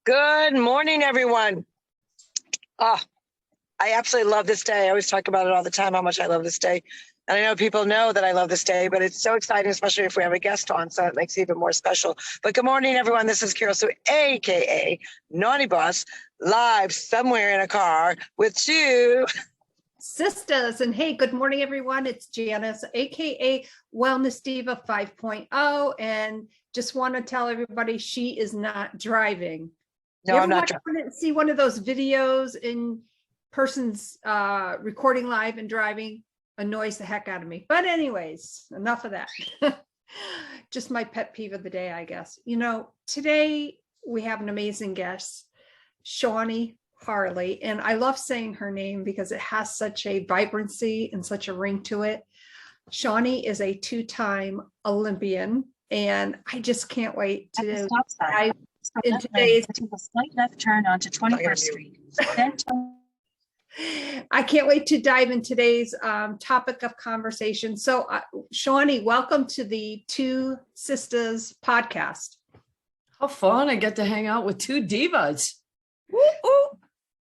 Good morning, everyone. Oh, I absolutely love this day. I always talk about it all the time, how much I love this day. And I know people know that I love this day, but it's so exciting, especially if we have a guest on, so it makes it even more special. But good morning, everyone. This is Carol Sue, a.k.a. Naughty Boss, live somewhere in a car with two Sisters. And hey, good morning, everyone. It's Janice, aka Wellness Diva 5.0. And just want to tell everybody she is not driving. No, I'm not driving. See one of those videos in person's recording live and driving annoys the heck out of me. But anyways, enough of that. Just my pet peeve of the day, I guess. You know, today we have an amazing guest, Shawnee Harlee, and I love saying her name because it has such a vibrancy and such a ring to it. Shawnee is a two-time Olympian, and I just can't wait to dive in today's. Take a slight left turn onto 21st Street. Then I can't wait to dive in today's topic of conversation. So, Shawnee, welcome to the Two Sistas podcast. How fun. I get to hang out with two divas. Ooh.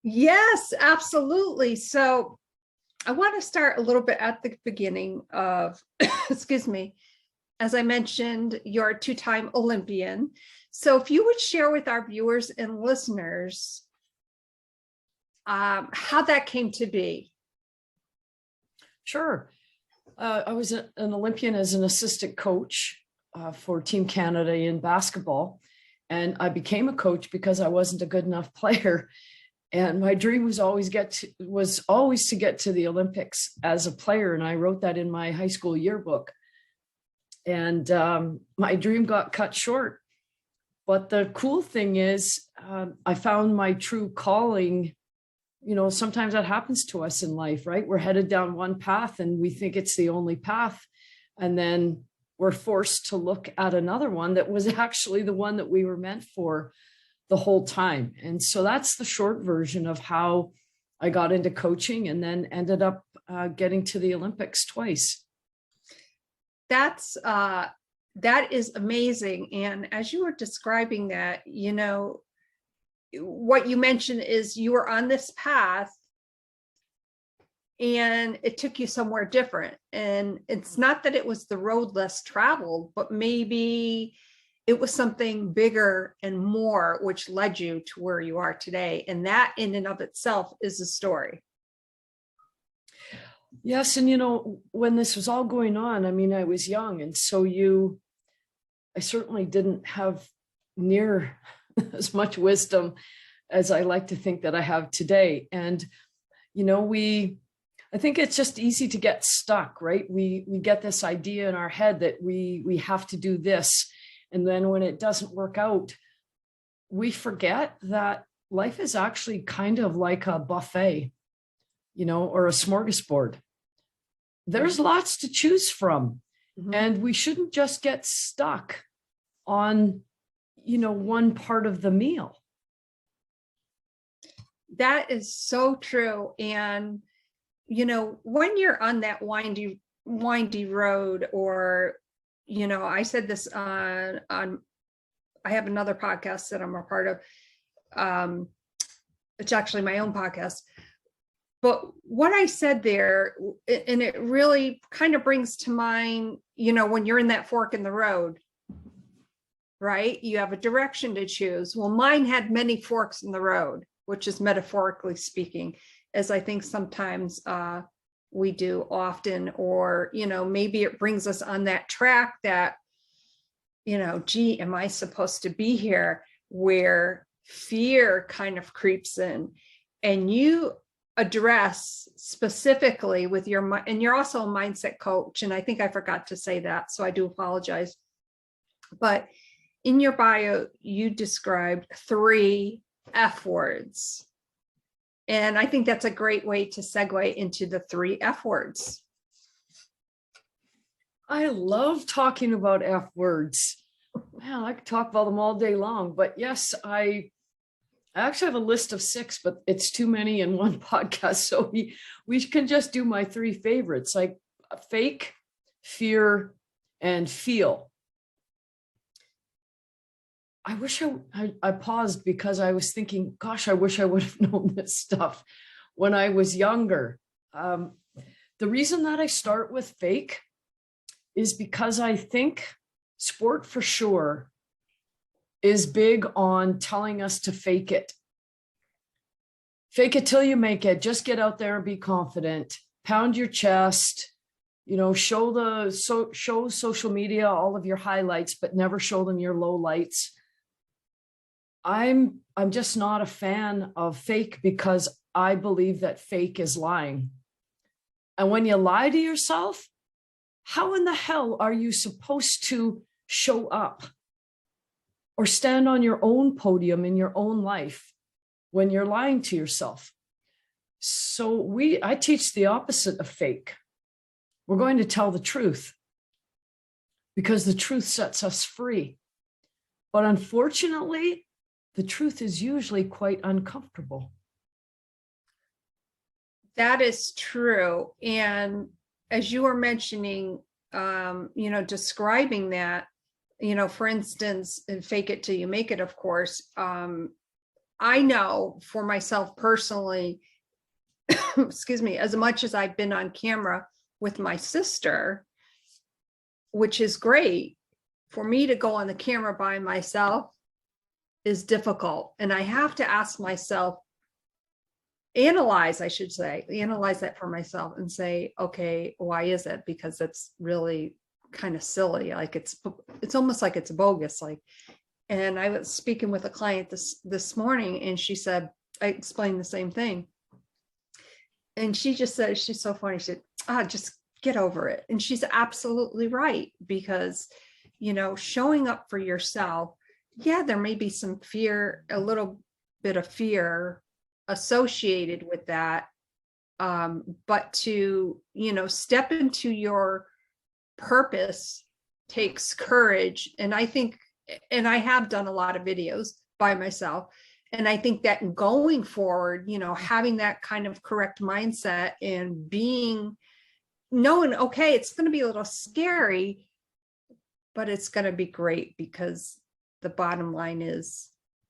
Yes, absolutely. So I want to start a little bit at the beginning of, excuse me, as I mentioned, you're a two-time Olympian. So if you would share with our viewers and listeners how that came to be. Sure. I was an Olympian as an assistant coach for Team Canada in basketball. And I became a coach because I wasn't a good enough player. And my dream was always to get to the Olympics as a player. And I wrote that in my high school yearbook. And my dream got cut short. But the cool thing is I found my true calling. You know, sometimes that happens to us in life, right? We're headed down one path and we think it's the only path. And then we're forced to look at another one that was actually the one that we were meant for the whole time. And so that's the short version of how I got into coaching and then ended up getting to the Olympics twice. That is amazing. And as you were describing that, you know, what you mentioned is you were on this path and it took you somewhere different. And it's not that it was the road less traveled, but maybe it was something bigger and more, which led you to where you are today. And that in and of itself is a story. Yes. And, you know, when this was all going on, I mean, I was young. And so I certainly didn't have near as much wisdom as I like to think that I have today. And, you know, I think it's just easy to get stuck, right? We get this idea in our head that we have to do this. And then when it doesn't work out, we forget that life is actually kind of like a buffet, you know, or a smorgasbord. There's lots to choose from. Mm-hmm. And we shouldn't just get stuck on, you know, one part of the meal. That is so true. And, you know, when you're on that windy road, or, you know, I said this on I have another podcast that I'm a part of. It's actually my own podcast. But what I said there, and it really kind of brings to mind, you know, when you're in that fork in the road, right? You have a direction to choose. Well, mine had many forks in the road, which is metaphorically speaking, as I think sometimes we do often, or, you know, maybe it brings us on that track that, you know, gee, am I supposed to be here, where fear kind of creeps in, and you address specifically with your mind, and you're also a mindset coach. And I think I forgot to say that, so I do apologize. But in your bio, you described 3 F words. And I think that's a great way to segue into the 3 F words. I love talking about F words. Man, I could talk about them all day long. But yes, I actually have a list of 6, but it's too many in one podcast. So we can just do my 3 favorites, like fake, fear, and feel. I wish I paused because I was thinking, gosh, I wish I would have known this stuff when I was younger. The reason that I start with fake is because I think sport for sure is big on telling us to fake it. Fake it till you make it. Just get out there and be confident. Pound your chest. You know, show social media all of your highlights, but never show them your lowlights. I'm just not a fan of fake because I believe that fake is lying. And when you lie to yourself, how in the hell are you supposed to show up or stand on your own podium in your own life when you're lying to yourself? So I teach the opposite of fake. We're going to tell the truth because the truth sets us free. But unfortunately, the truth is usually quite uncomfortable. That is true. And as you were mentioning, describing that, for instance, and fake it till you make it, of course, I know for myself personally, excuse me, as much as I've been on camera with my sister, which is great, for me to go on the camera by myself is difficult. And I have to ask myself, analyze that for myself and say, okay, why is it? Because it's really kind of silly. Like it's almost like it's bogus. And I was speaking with a client this morning, and she said, I explained the same thing. And she just said, she's so funny. She said, just get over it. And she's absolutely right, because, showing up for yourself, yeah, there may be some fear, a little bit of fear associated with that. But to, step into your purpose takes courage. And I think, and I have done a lot of videos by myself. And I think that going forward, having that kind of correct mindset and knowing, okay, it's going to be a little scary, but it's going to be great, because the bottom line is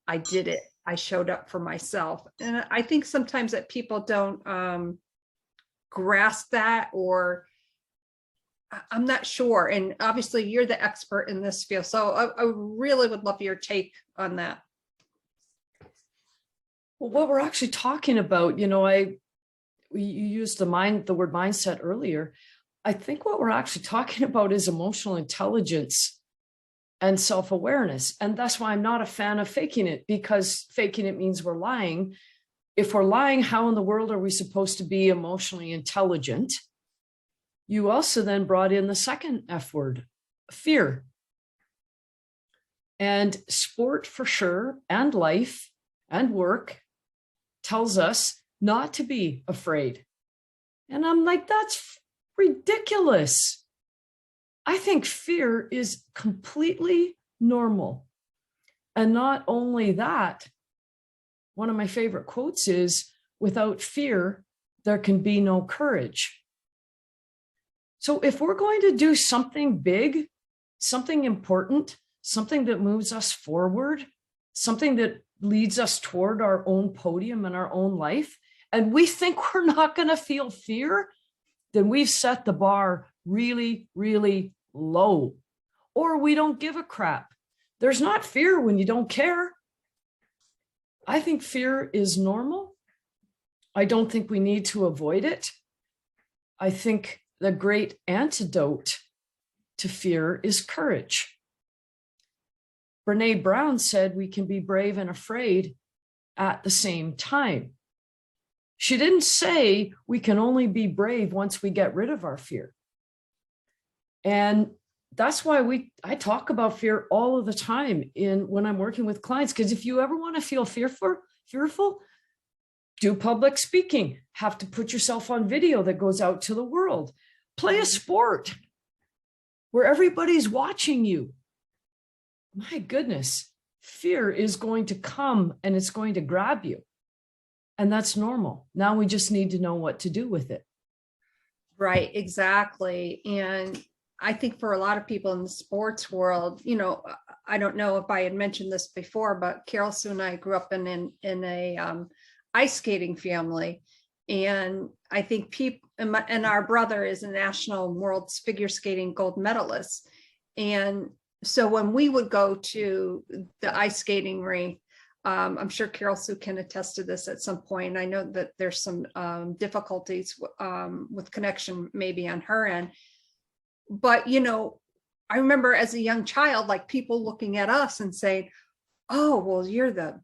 I did it. I showed up for myself. And I think sometimes that people don't grasp that, or I'm not sure. And obviously you're the expert in this field. So I really would love your take on that. Well, what we're actually talking about, you used the word mindset earlier. I think what we're actually talking about is emotional intelligence and self-awareness. And that's why I'm not a fan of faking it, because faking it means we're lying. If we're lying, how in the world are we supposed to be emotionally intelligent? You also then brought in the second F word, fear. And sport for sure, and life and work tells us not to be afraid. And I'm like, that's ridiculous. I think fear is completely normal. And not only that, one of my favorite quotes is, without fear, there can be no courage. So if we're going to do something big, something important, something that moves us forward, something that leads us toward our own podium in our own life, and we think we're not going to feel fear, then we've set the bar really, really low, or we don't give a crap. There's not fear when you don't care. I think fear is normal. I don't think we need to avoid it. I think the great antidote to fear is courage. Brene Brown said we can be brave and afraid at the same time. She didn't say we can only be brave once we get rid of our fear. And that's why I talk about fear all of the time when I'm working with clients, because if you ever want to feel fearful, do public speaking, have to put yourself on video that goes out to the world, play a sport where everybody's watching you. My goodness, fear is going to come and it's going to grab you. And that's normal. Now we just need to know what to do with it. Right, exactly. And I think for a lot of people in the sports world, I don't know if I had mentioned this before, but Carol Sue and I grew up in a ice skating family. And I think and our brother is a national world figure skating gold medalist. And so when we would go to the ice skating rink, I'm sure Carol Sue can attest to this at some point. I know that there's some difficulties with connection maybe on her end. But, you know, I remember as a young child, like people looking at us and saying, oh, well, you're the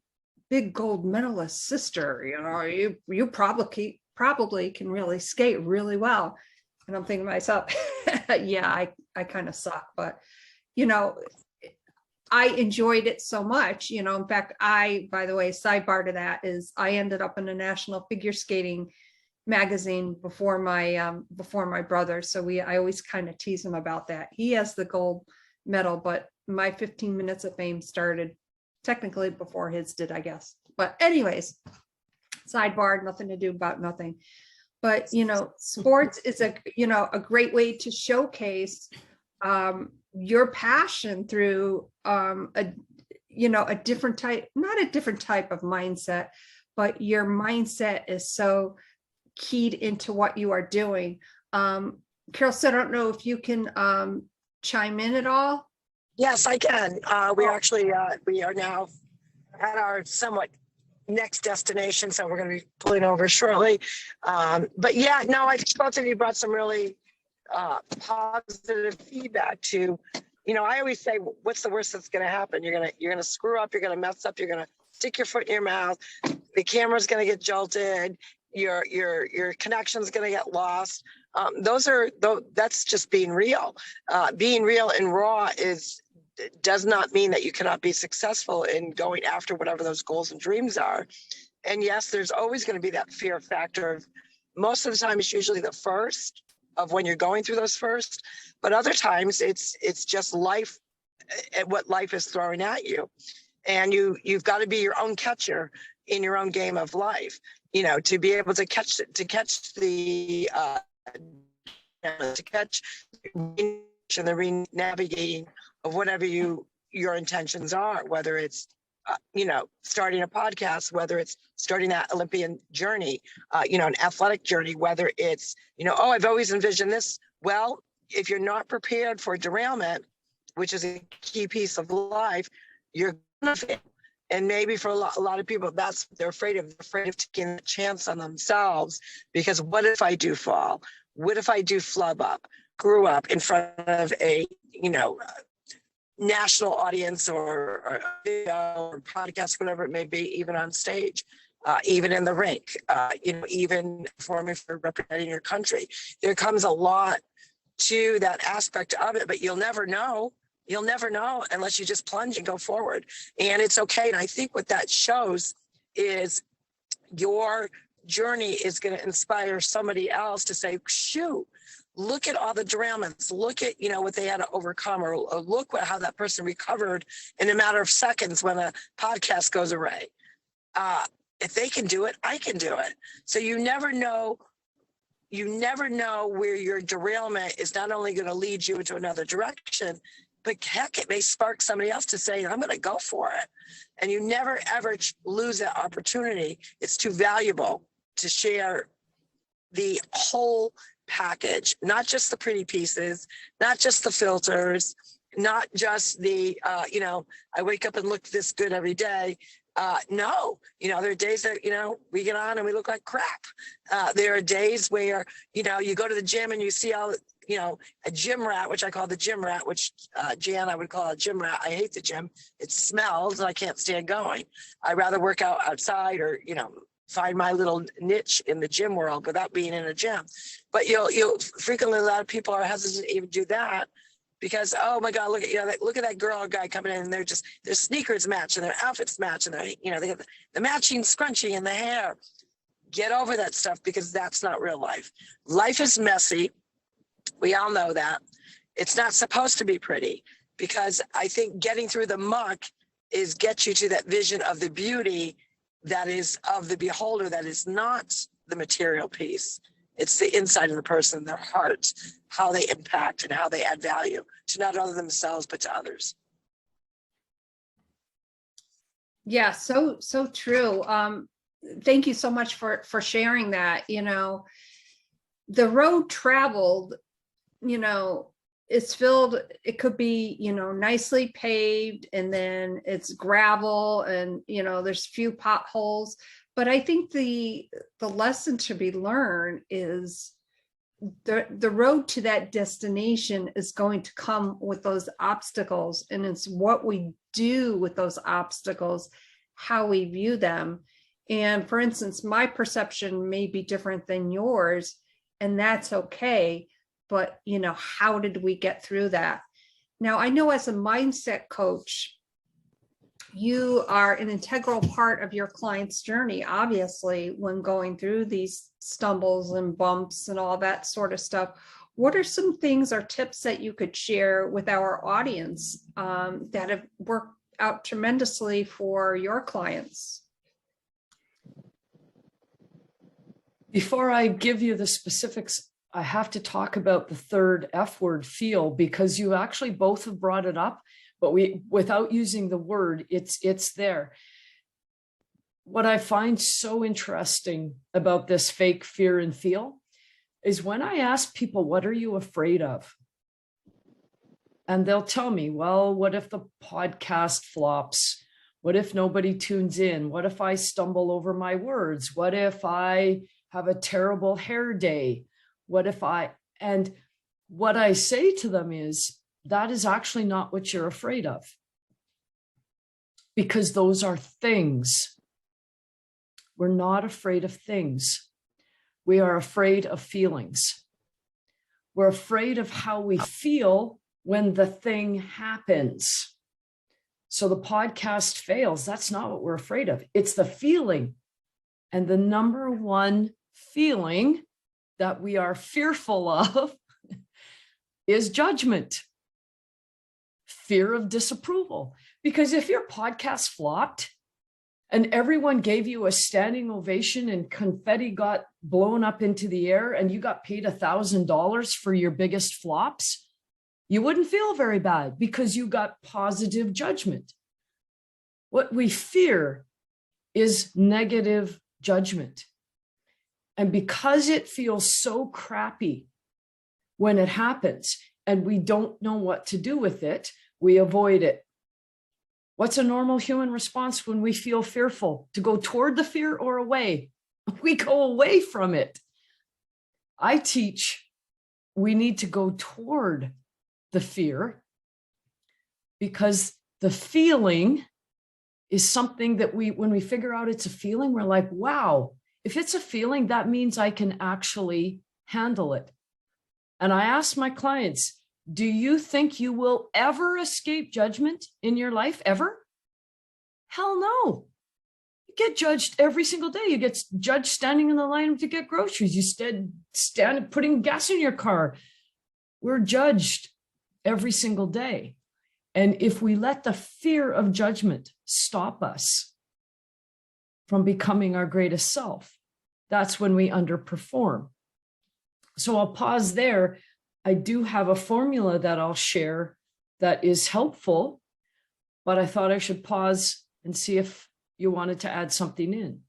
big gold medalist sister, you know, you probably can really skate really well. And I'm thinking to myself, yeah, I kind of suck, but you know, I enjoyed it so much, you know. In fact, by the way, sidebar to that is I ended up in a national figure skating magazine before my brother. So I always kind of tease him about that. He has the gold medal, but my 15 minutes of fame started technically before his did, I guess. But anyways, sidebar, nothing to do about nothing. But, you know, sports is a great way to showcase your passion through a different type, not a different type of mindset, but your mindset is so keyed into what you are doing. Carol, so I don't know if you can chime in at all. Yes, I can. We are now at our somewhat next destination, so we're going to be pulling over shortly. But yeah, no, I think both of you brought some really positive feedback to, you know, I always say, what's the worst that's going to happen? You're going to screw up, you're going to mess up, you're going to stick your foot in your mouth, the camera's going to get jolted, your connection's going to get lost. That's just being real. Being real and raw does not mean that you cannot be successful in going after whatever those goals and dreams are. And yes, there's always going to be that fear factor of, most of the time it's usually the first of when you're going through those first, but other times it's just life, what life is throwing at you. And you've got to be your own catcher in your own game of life, you know, to be able to catch the navigating of whatever your intentions are, whether it's starting a podcast, whether it's starting that Olympian journey, an athletic journey, whether it's, I've always envisioned this. Well, if you're not prepared for derailment, which is a key piece of life, you're gonna fail. And maybe for a lot of people, that's what they're afraid of. They're afraid of taking a chance on themselves, because what if I do fall? What if I do flub up? Grew up in front of a, national audience or video or podcast, whatever it may be, even on stage, even in the rink, even performing for representing your country. There comes a lot to that aspect of it, but you'll never know. You'll never know unless you just plunge and go forward. And it's okay. And I think what that shows is your journey is going to inspire somebody else to say, shoot, look at all the derailments, look at, what they had to overcome, or look how that person recovered in a matter of seconds when a podcast goes away. If they can do it, I can do it. So you never know where your derailment is not only going to lead you into another direction, but heck, it may spark somebody else to say, I'm going to go for it. And you never, ever lose that opportunity. It's too valuable to share the whole package, not just the pretty pieces, not just the filters, not just the, I wake up and look this good every day. No, there are days that, we get on and we look like crap. There are days where, you go to the gym and you see all, a gym rat, which I call the gym rat, which Jan, I would call a gym rat. I hate the gym. It smells and I can't stand going. I'd rather work out outside or, find my little niche in the gym world without being in a gym. But you'll frequently, a lot of people are hesitant to even do that because, oh my God, look at that girl or guy coming in and their sneakers match and their outfits match and they have the matching scrunchie and the hair. Get over that stuff, because that's not real life. Life is messy. We all know that. It's not supposed to be pretty, because I think getting through the muck gets you to that vision of the beauty that is of the beholder, that is not the material piece. It's the inside of the person, their heart, how they impact and how they add value to not only themselves, but to others. Yeah, so true. Thank you so much for sharing that. The road traveled, it's filled, it could be, nicely paved, and then it's gravel, and there's few potholes. But I think the lesson to be learned is the road to that destination is going to come with those obstacles, and it's what we do with those obstacles, how we view them. And for instance, my perception may be different than yours, and that's okay. But how did we get through that? Now, I know as a mindset coach, you are an integral part of your client's journey, obviously, when going through these stumbles and bumps and all that sort of stuff. What are some things or tips that you could share with our audience that have worked out tremendously for your clients? Before I give you the specifics, I have to talk about the third F word, feel, because you actually both have brought it up, but without using the word, it's there. What I find so interesting about this fake fear and feel is when I ask people, what are you afraid of? And they'll tell me, well, what if the podcast flops? What if nobody tunes in? What if I stumble over my words? What if I have a terrible hair day? And what I say to them is, that is actually not what you're afraid of, because those are things. We're not afraid of things. We are afraid of feelings. We're afraid of how we feel when the thing happens. So the podcast fails. That's not what we're afraid of. It's the feeling. And the number one feeling that we are fearful of is judgment, fear of disapproval. Because if your podcast flopped and everyone gave you a standing ovation and confetti got blown up into the air and you got paid $1,000 for your biggest flops, you wouldn't feel very bad because you got positive judgment. What we fear is negative judgment. And because it feels so crappy when it happens and we don't know what to do with it, we avoid it. What's a normal human response when we feel fearful? To go toward the fear or away? We go away from it. I teach we need to go toward the fear, because the feeling is something that when we figure out it's a feeling, we're like, wow, if it's a feeling, that means I can actually handle it. And I ask my clients, do you think you will ever escape judgment in your life, ever? Hell no. You get judged every single day. You get judged standing in the line to get groceries. You stand putting gas in your car. We're judged every single day. And if we let the fear of judgment stop us from becoming our greatest self, that's when we underperform. So I'll pause there. I do have a formula that I'll share that is helpful, but I thought I should pause and see if you wanted to add something in.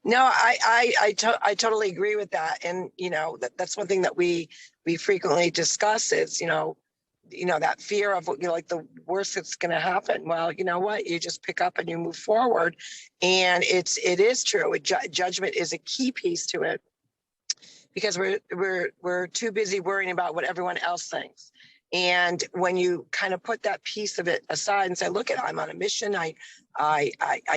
No, I totally agree with that. And, that's one thing that we frequently discuss is, that fear of, like the worst that's going to happen. Well, you know what? You just pick up and you move forward. And it is true. Judgment is a key piece to it, because we're too busy worrying about what everyone else thinks. And when you kind of put that piece of it aside and say, look, I'm on a mission. I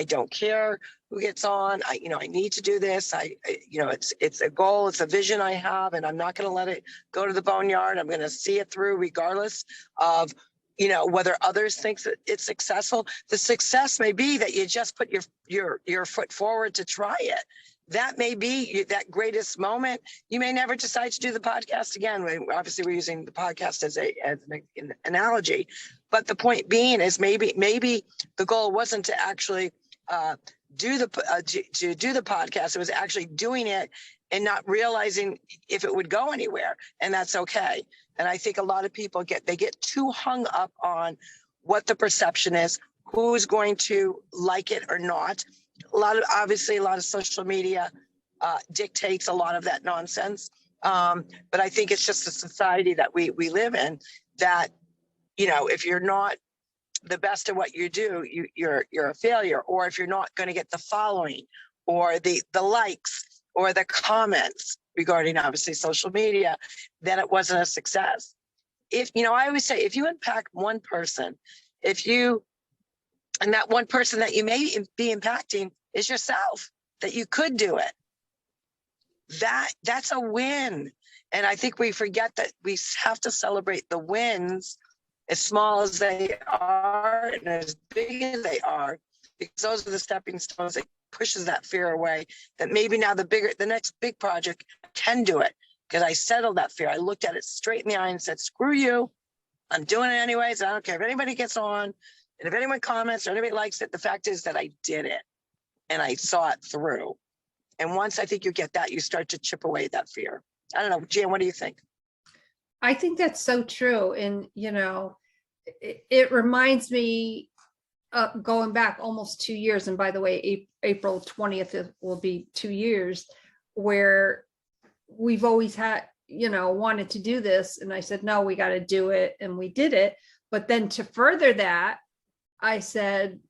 don't care who gets on. I need to do this. It's a goal. It's a vision I have, and I'm not going to let it go to the boneyard. I'm going to see it through regardless of, whether others think that it's successful. The success may be that you just put your foot forward to try it. That may be that greatest moment. You may never decide to do the podcast again. Obviously, we're using the podcast as an analogy, but the point being is maybe the goal wasn't to actually do the podcast. It was actually doing it and not realizing if it would go anywhere, and that's okay. And I think a lot of people get too hung up on what the perception is, who's going to like it or not. Obviously a lot of social media dictates a lot of that nonsense. But I think it's just the society that we live in that, you know, if you're not the best at what you do, you're a failure. Or if you're not going to get the following or the likes or the comments regarding obviously social media, then it wasn't a success. If, you know, I always say, if you impact one person, and that one person that you may be impacting is yourself, that you could do it. That's a win. And I think we forget that we have to celebrate the wins, as small as they are and as big as they are, because those are the stepping stones that pushes that fear away, that maybe now the next big project can do it, because I settled that fear. I looked at it straight in the eye and said, screw you, I'm doing it anyways. I don't care if anybody gets on, and if anyone comments or anybody likes it. The fact is that I did it and I saw it through. And once I think you get that, you start to chip away that fear. I don't know, Jan, what do you think? I think that's so true. And, you know, it reminds me of going back almost 2 years. And by the way, April 20th will be 2 years, where we've always had, you know, wanted to do this. And I said, no, we got to do it. And we did it. But then to further that, I said,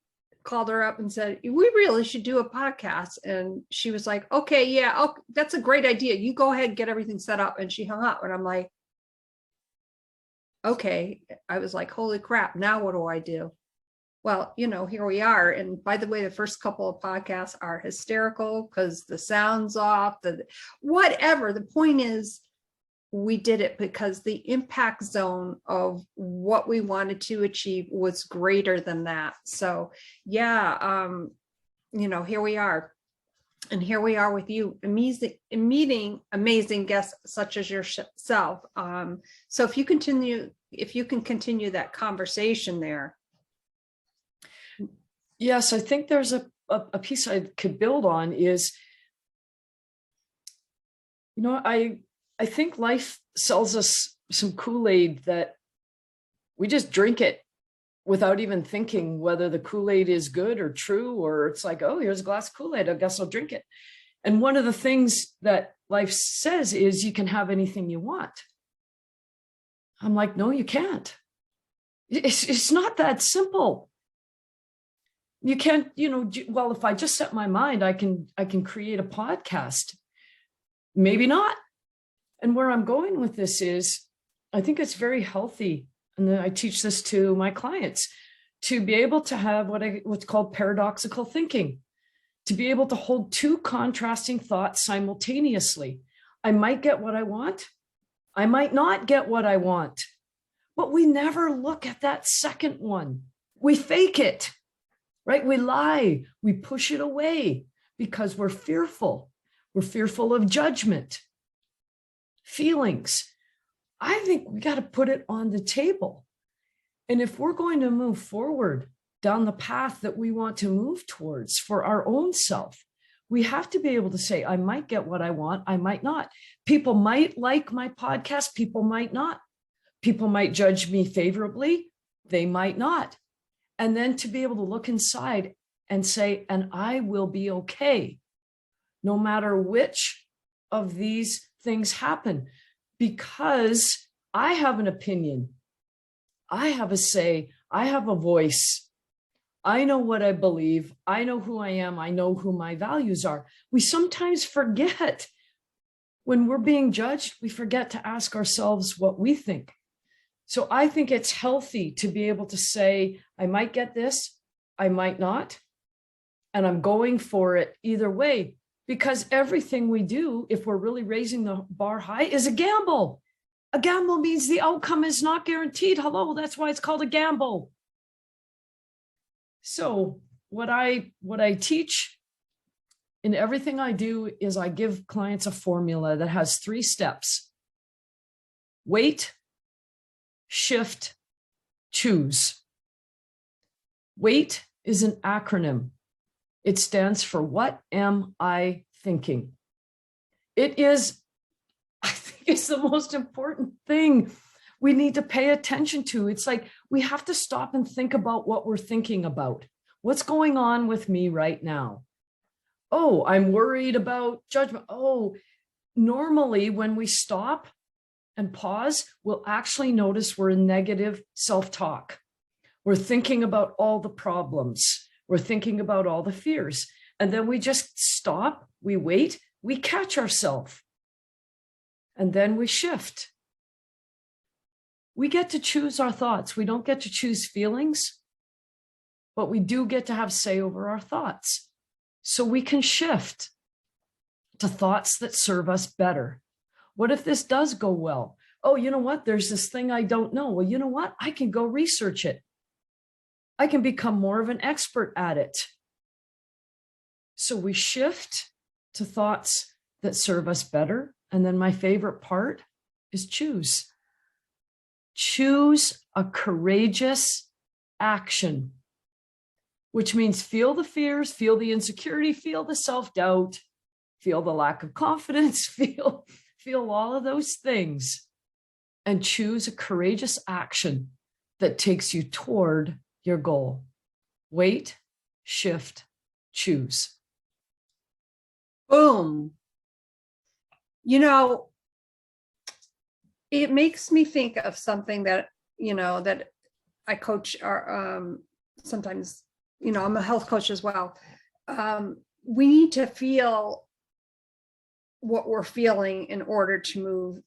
called her up and said, we really should do a podcast. And she was like, okay, yeah, oh, that's a great idea. You go ahead and get everything set up. And she hung up. And I'm like, okay. I was like, holy crap, now what do I do? Well, you know, here we are. And by the way, the first couple of podcasts are hysterical because the sound's off, whatever. The point is, we did it because the impact zone of what we wanted to achieve was greater than that. So yeah, you know, here we are. And here we are with you, meeting amazing guests such as yourself. So if you can continue that conversation there. Yes, I think there's a piece I could build on is, you know, I think life sells us some Kool-Aid that we just drink it without even thinking whether the Kool-Aid is good or true, or it's like, oh, here's a glass of Kool-Aid, I guess I'll drink it. And one of the things that life says is you can have anything you want. I'm like, no, you can't. It's not that simple. You can't, you know, well, if I just set my mind, I can create a podcast. Maybe not. And where I'm going with this is, I think it's very healthy. And then I teach this to my clients, to be able to have what's called paradoxical thinking, to be able to hold two contrasting thoughts simultaneously. I might get what I want. I might not get what I want, but we never look at that second one. We fake it, right? We lie, we push it away because we're fearful. We're fearful of judgment, feelings. I think we got to put it on the table. And if we're going to move forward down the path that we want to move towards for our own self, we have to be able to say, I might get what I want, I might not. People might like my podcast, people might not. People might judge me favorably, they might not. And then to be able to look inside and say, and I will be okay, no matter which of these things happen. Because I have an opinion, I have a say, I have a voice. I know what I believe. I know who I am. I know who my values are. We sometimes forget when we're being judged, we forget to ask ourselves what we think. So I think it's healthy to be able to say, I might get this, I might not, and I'm going for it either way. Because everything we do, if we're really raising the bar high, is a gamble. A gamble means the outcome is not guaranteed. Hello, that's why it's called a gamble. So what I teach in everything I do is I give clients a formula that has 3 steps. Wait, shift, choose. WAIT is an acronym. It stands for What Am I Thinking? It is, I think it's the most important thing. we need to pay attention to. It's like we have to stop and think about what we're thinking about. What's going on with me right now? Oh, I'm worried about judgment. Oh, normally when we stop and pause, we'll actually notice we're in negative self-talk. We're thinking about all the problems. We're thinking about all the fears. And then we just stop, we wait, we catch ourselves. And then we shift. We get to choose our thoughts. We don't get to choose feelings, but we do get to have say over our thoughts. So we can shift to thoughts that serve us better. What if this does go well? Oh, you know what? There's this thing I don't know. Well, you know what? I can go research it. I can become more of an expert at it. So we shift to thoughts that serve us better. And then my favorite part is choose. Choose a courageous action, which means feel the fears, feel the insecurity, feel the self-doubt, feel the lack of confidence, feel all of those things, and choose a courageous action that takes you toward your goal. Wait, shift, choose. Boom. You know, it makes me think of something that, that I coach sometimes, I'm a health coach as well. We need to feel what we're feeling in order to move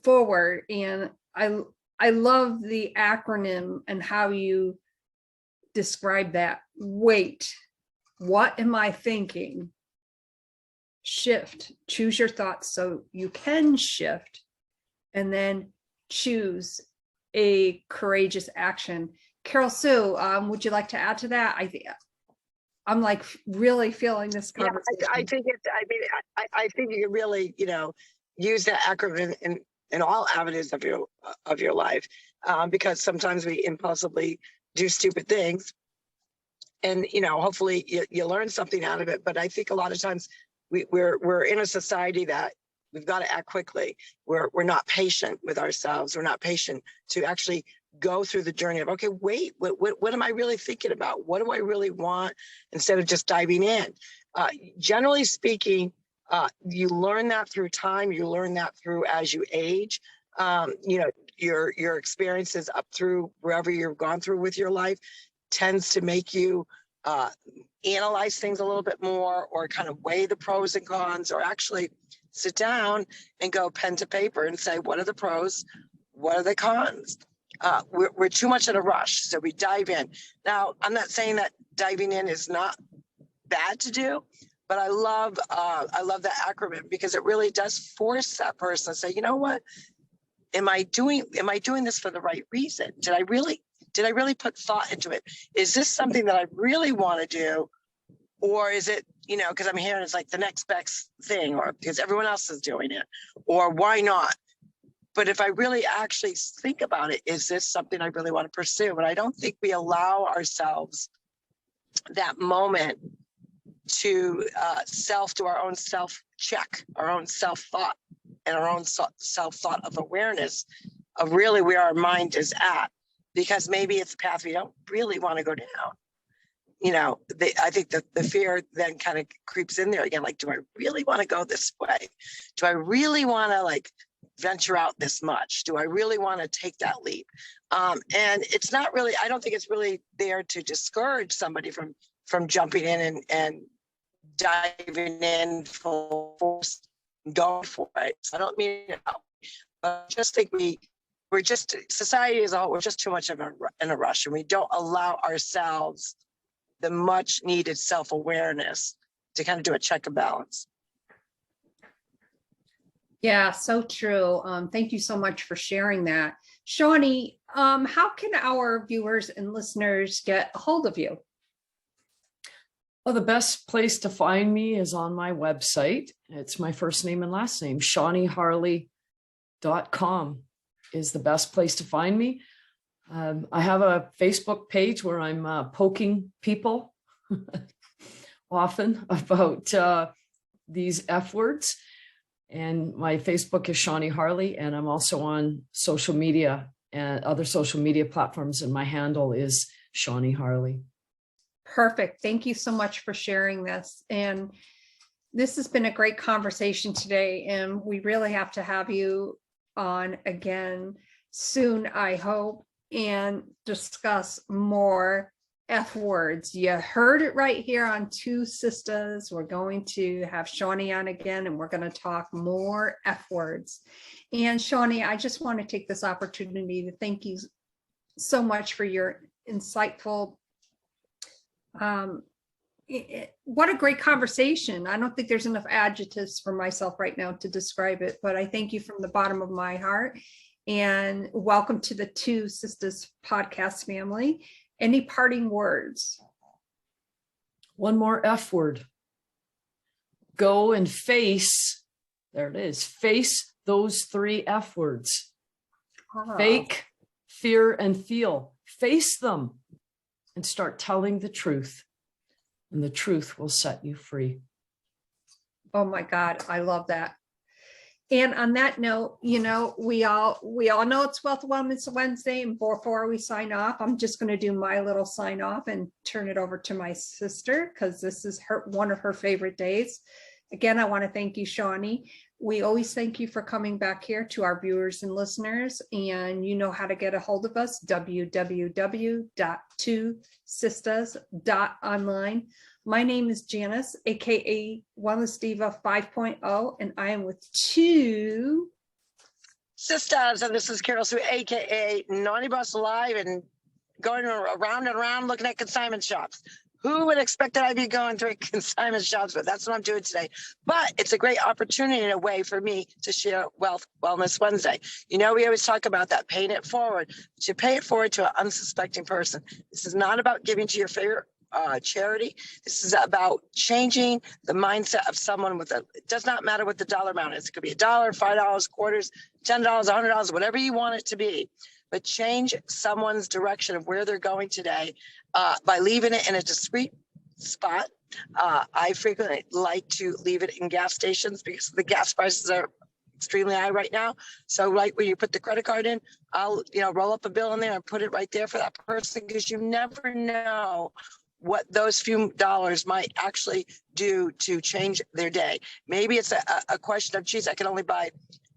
forward. And I love the acronym and how you describe that. Wait, what am I thinking? Shift, choose your thoughts so you can shift, and then choose a courageous action. Carol Sue, would you like to add to that? I'm like really feeling this conversation. I think I think you can really, use that acronym in all avenues of your life, because sometimes we impulsively do stupid things, and hopefully you learn something out of it. But I think a lot of times we're in a society that we've got to act quickly. We're not patient with ourselves. We're not patient to actually go through the journey of, okay, wait, what am I really thinking about? What do I really want? Instead of just diving in. Generally speaking, you learn that through time. You learn that through as you age. Your experiences up through wherever you've gone through with your life tends to make you analyze things a little bit more, or kind of weigh the pros and cons, or actually sit down and go pen to paper and say, what are the pros? What are the cons? We're too much in a rush, so we dive in. Now, I'm not saying that diving in is not bad to do, but I love that acronym, because it really does force that person to say, you know what, am I doing this for the right reason? Did I really put thought into it? Is this something that I really want to do? Or is it, because I'm hearing it's like the next best thing, or because everyone else is doing it, or why not? But if I really actually think about it, is this something I really want to pursue? And I don't think we allow ourselves that moment to do our own self-check, our own self-thought, and our own self-thought of awareness of really where our mind is at, because maybe it's a path we don't really want to go down. I think that the fear then kind of creeps in there again. Like, do I really want to go this way? Do I really want to venture out this much? Do I really want to take that leap? And it's not really, I don't think it's really there to discourage somebody from jumping in and diving in full force, going for it. So I don't mean it, but I just think we're just, society as a whole, we're just too much in a rush, and we don't allow ourselves the much needed self-awareness to kind of do a check and balance. Yeah, so true. Thank you so much for sharing that. Shawnee, how can our viewers and listeners get a hold of you? Well, the best place to find me is on my website. It's my first name and last name. ShawneeHarlee.com is the best place to find me. I have a Facebook page where I'm poking people often about these F words. And my Facebook is Shawnee Harlee, and I'm also on social media and other social media platforms, and my handle is Shawnee Harlee. Perfect. Thank you so much for sharing this. And this has been a great conversation today, and we really have to have you on again soon, I hope, and discuss more F words. You heard it right here on TwoSistas. We're going to have Shawnee on again, and we're going to talk more F words. And Shawnee, I just want to take this opportunity to thank you so much for your insightful, what a great conversation. I don't think there's enough adjectives for myself right now to describe it, but I thank you from the bottom of my heart, and welcome to the TwoSistas podcast family. Any parting words? One more F word. Go and face, there it is, face those 3 F words. Fake, fear, and feel. Face them and start telling the truth, and the truth will set you free. Oh my God, I love that. And on that note, you know, we all know it's Wealth Wellness Wednesday, and before we sign off, I'm just going to do my little sign off and turn it over to my sister, because this is one of her favorite days. Again, I want to thank you, Shawnee. We always thank you for coming back here to our viewers and listeners, and you know how to get a hold of us, www.twosistas.online. My name is Janice, aka Wellness Diva 5.0, and I am with TwoSistas, and this is Carol Sue, aka Naughty Boss Live, and going around and around looking at consignment shops. Who would expect that I'd be going through consignment shops? But that's what I'm doing today. But it's a great opportunity in a way for me to share Wealth Wellness Wednesday. You know, we always talk about that, paying it forward. But you pay it forward to an unsuspecting person. This is not about giving to your favorite charity. This is about changing the mindset of someone with it does not matter what the dollar amount is. It could be $1, $5, quarters, $10, $100, whatever you want it to be. But change someone's direction of where they're going today by leaving it in a discreet spot. I frequently like to leave it in gas stations because the gas prices are extremely high right now. So right when you put the credit card in, I'll roll up a bill in there and put it right there for that person, because you never know what those few dollars might actually do to change their day. Maybe it's a question of, geez, I can only buy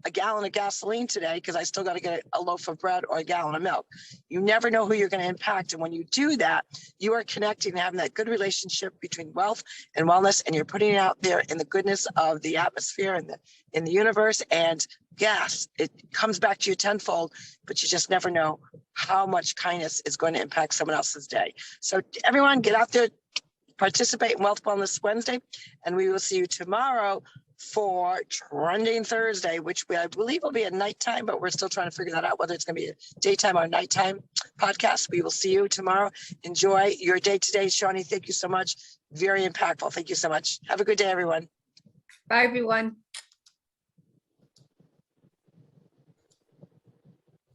a gallon of gasoline today because I still got to get a loaf of bread or a gallon of milk. You never know who you're going to impact. And when you do that, you are connecting and having that good relationship between wealth and wellness, and you're putting it out there in the goodness of the atmosphere and in the universe. And yes, it comes back to you tenfold, but you just never know how much kindness is going to impact someone else's day. So everyone, get out there, participate in Wealth Wellness Wednesday, and we will see you tomorrow for Trending Thursday, which I believe will be at nighttime, but we're still trying to figure that out, whether it's going to be a daytime or nighttime podcast. We will see you tomorrow. Enjoy your day today. Shawnee, thank you so much. Very impactful. Thank you so much. Have a good day, everyone. Bye, everyone.